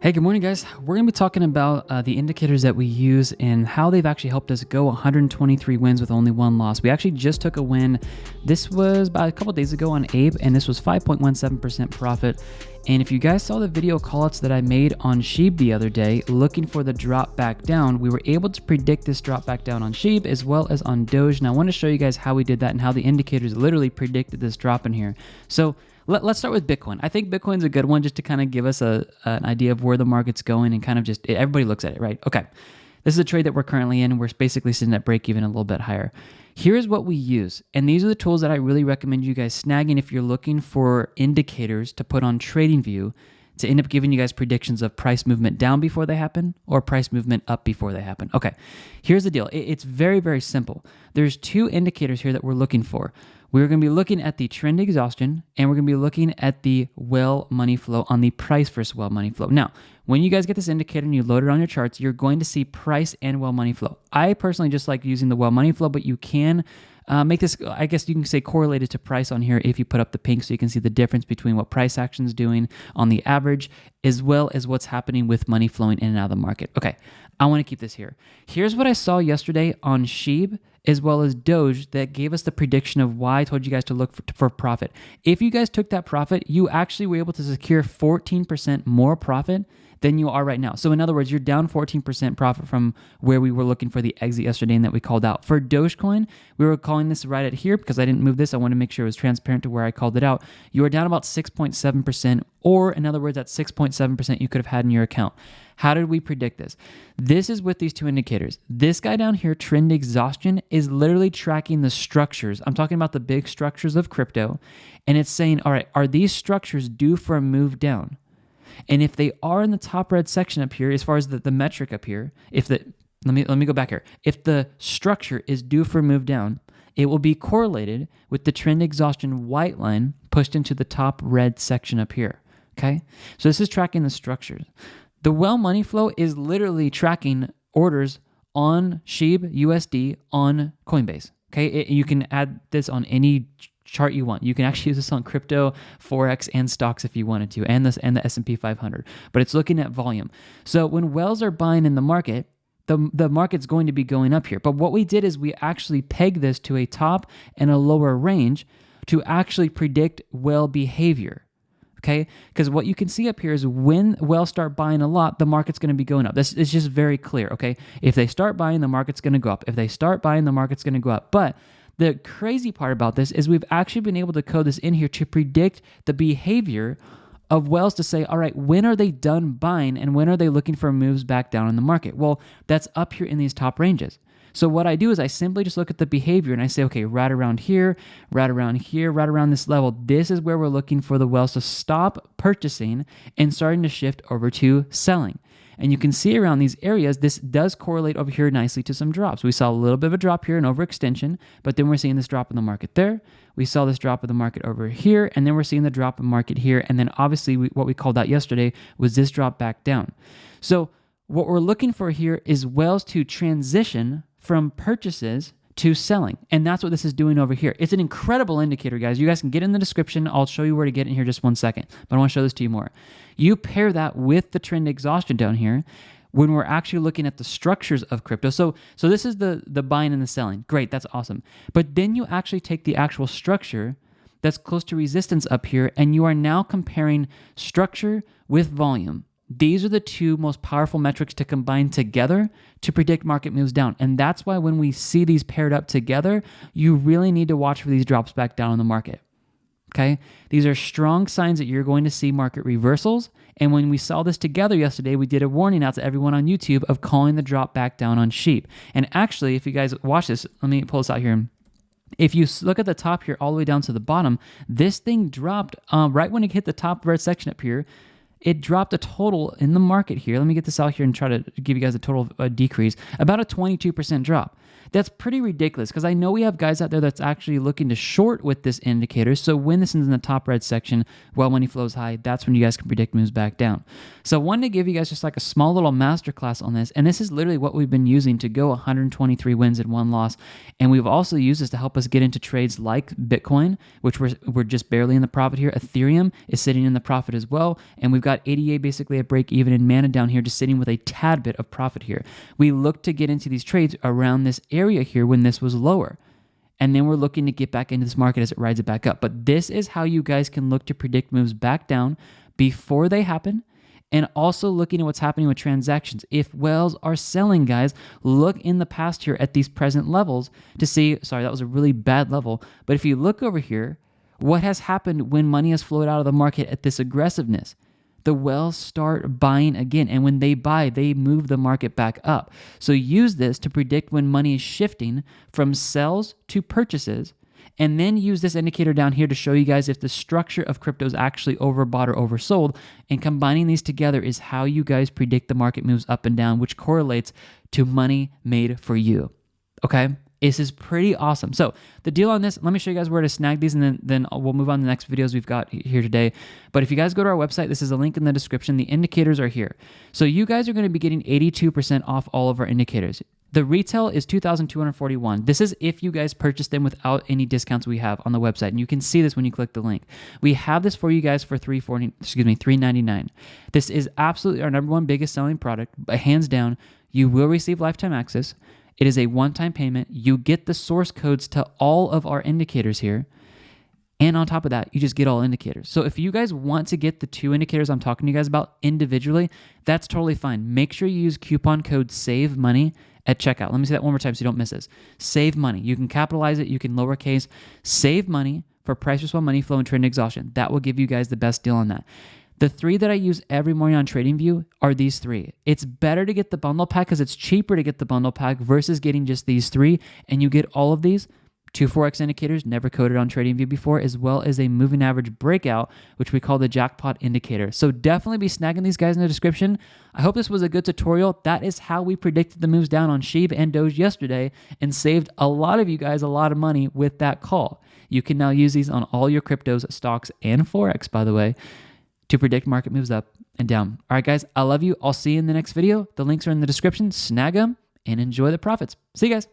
Hey, good morning, guys. We're going to be talking about the indicators that we use and how they've actually helped us go 123 wins with only one loss. We actually just took a win. This was about a couple days ago on Abe, and this was 5.17% profit. And if you guys saw the video callouts that I made on Shib the other day, looking for the drop back down, we were able to predict this drop back down on Shib as well as on Doge. And I want to show you guys how we did that and how the indicators literally predicted this drop in here. So let's start with Bitcoin. I think Bitcoin's a good one just to kind of give us an idea of where the market's going and kind of just, everybody looks at it, right? Okay, this is a trade that we're currently in. We're basically sitting at break even a little bit higher. Here's what we use. And these are the tools that I really recommend you guys snagging if you're looking for indicators to put on TradingView to end up giving you guys predictions of price movement down before they happen or price movement up before they happen. Okay, here's the deal. It's very, very simple. There's two indicators here that we're looking for. We're going to be looking at the trend exhaustion, and we're going to be looking at the well money flow on the price versus well money flow. Now, when you guys get this indicator and you load it on your charts, you're going to see price and well money flow. I personally just like using the well money flow, but you can make this, I guess you can say, correlated to price on here if you put up the pink so you can see the difference between what price action is doing on the average as well as what's happening with money flowing in and out of the market. Okay, I want to keep this here. Here's what I saw yesterday on Shib as well as Doge that gave us the prediction of why I told you guys to look for profit. If you guys took that profit, you actually were able to secure 14% more profit than you are right now. So in other words, you're down 14% profit from where we were looking for the exit yesterday and that we called out. For Dogecoin, we were calling this right at here because I didn't move this. I want to make sure it was transparent to where I called it out. You are down about 6.7%, or in other words, that 6.7% you could have had in your account. How did we predict this? This is with these two indicators. This guy down here, trend exhaustion, is literally tracking the structures. I'm talking about the big structures of crypto, and it's saying, all right, are these structures due for a move down? And if they are in the top red section up here, as far as the metric up here, let me go back here. If the structure is due for a move down, it will be correlated with the trend exhaustion white line pushed into the top red section up here. Okay, so this is tracking the structures. The well money flow is literally tracking orders on Shib USD on Coinbase. Okay, you can add this on any chart you want. You can actually use this on crypto, forex, and stocks if you wanted to, and the S&P 500. But it's looking at volume. So when wells are buying in the market, the market's going to be going up here. But what we did is we actually pegged this to a top and a lower range to actually predict well behavior. Okay, because what you can see up here is when wells start buying a lot, the market's going to be going up. This is just very clear. Okay, if they start buying, the market's going to go up. If they start buying, the market's going to go up. But the crazy part about this is we've actually been able to code this in here to predict the behavior of wells to say, all right, when are they done buying and when are they looking for moves back down in the market? Well, that's up here in these top ranges. So what I do is I simply just look at the behavior and I say, okay, right around here, right around here, right around this level, this is where we're looking for the wells to stop purchasing and starting to shift over to selling. And you can see around these areas, this does correlate over here nicely to some drops. We saw a little bit of a drop here, an overextension, but then we're seeing this drop in the market there. We saw this drop in the market over here, and then we're seeing the drop in market here. And then obviously what we called out yesterday was this drop back down. So what we're looking for here is wells to transition from purchases to selling. And that's what this is doing over here. It's an incredible indicator, guys. You guys can get in the description. I'll show you where to get in here just 1 second, but I want to show this to you more. You pair that with the trend exhaustion down here when we're actually looking at the structures of crypto. So this is the buying and the selling. Great, that's awesome. But then you actually take the actual structure that's close to resistance up here, and you are now comparing structure with volume. These are the two most powerful metrics to combine together to predict market moves down. And that's why when we see these paired up together, you really need to watch for these drops back down in the market. Okay? These are strong signs that you're going to see market reversals. And when we saw this together yesterday, we did a warning out to everyone on YouTube of calling the drop back down on Shib. And actually, if you guys watch this, let me pull this out here. If you look at the top here all the way down to the bottom, this thing dropped right when it hit the top red section up here. It dropped a total in the market here. Let me get this out here and try to give you guys a total decrease, about a 22% drop. That's pretty ridiculous because I know we have guys out there that's actually looking to short with this indicator. So when this is in the top red section, while money flows high, that's when you guys can predict moves back down. So I wanted to give you guys just like a small little masterclass on this. And this is literally what we've been using to go 123 wins and 1 loss. And we've also used this to help us get into trades like Bitcoin, which we're just barely in the profit here. Ethereum is sitting in the profit as well. And we've got ADA basically at break even and Mana down here just sitting with a tad bit of profit here. We look to get into these trades around this area here when this was lower. And then we're looking to get back into this market as it rides it back up. But this is how you guys can look to predict moves back down before they happen. And also looking at what's happening with transactions. If whales are selling, guys, look in the past here at these present levels to see, sorry, that was a really bad level. But if you look over here, what has happened when money has flowed out of the market at this aggressiveness? The whales start buying again. And when they buy, they move the market back up. So use this to predict when money is shifting from sells to purchases. And then use this indicator down here to show you guys if the structure of crypto is actually overbought or oversold. And combining these together is how you guys predict the market moves up and down, which correlates to money made for you. Okay? This is pretty awesome. So the deal on this, let me show you guys where to snag these, and then we'll move on to the next videos we've got here today. But if you guys go to our website, this is a link in the description. The indicators are here. So you guys are going to be getting 82% off all of our indicators. The retail is $2,241. This is if you guys purchase them without any discounts we have on the website. And you can see this when you click the link. We have this for you guys for $399. This is absolutely our number one biggest selling product, but hands down, you will receive lifetime access. It is a one-time payment. You get the source codes to all of our indicators here. And on top of that, you just get all indicators. So if you guys want to get the 2 indicators I'm talking to you guys about individually, that's totally fine. Make sure you use coupon code SAVEMONEY at checkout. Let me say that one more time so you don't miss this. Save money. You can capitalize it. You can lowercase. Save money for price response, money flow, and trade exhaustion. That will give you guys the best deal on that. The 3 that I use every morning on TradingView are these 3. It's better to get the bundle pack because it's cheaper to get the bundle pack versus getting just these 3. And you get all of these. 2 Forex indicators, never coded on TradingView before, as well as a moving average breakout, which we call the jackpot indicator. So definitely be snagging these guys in the description. I hope this was a good tutorial. That is how we predicted the moves down on Shib and Doge yesterday and saved a lot of you guys a lot of money with that call. You can now use these on all your cryptos, stocks, and Forex, by the way, to predict market moves up and down. All right, guys, I love you. I'll see you in the next video. The links are in the description. Snag them and enjoy the profits. See you guys.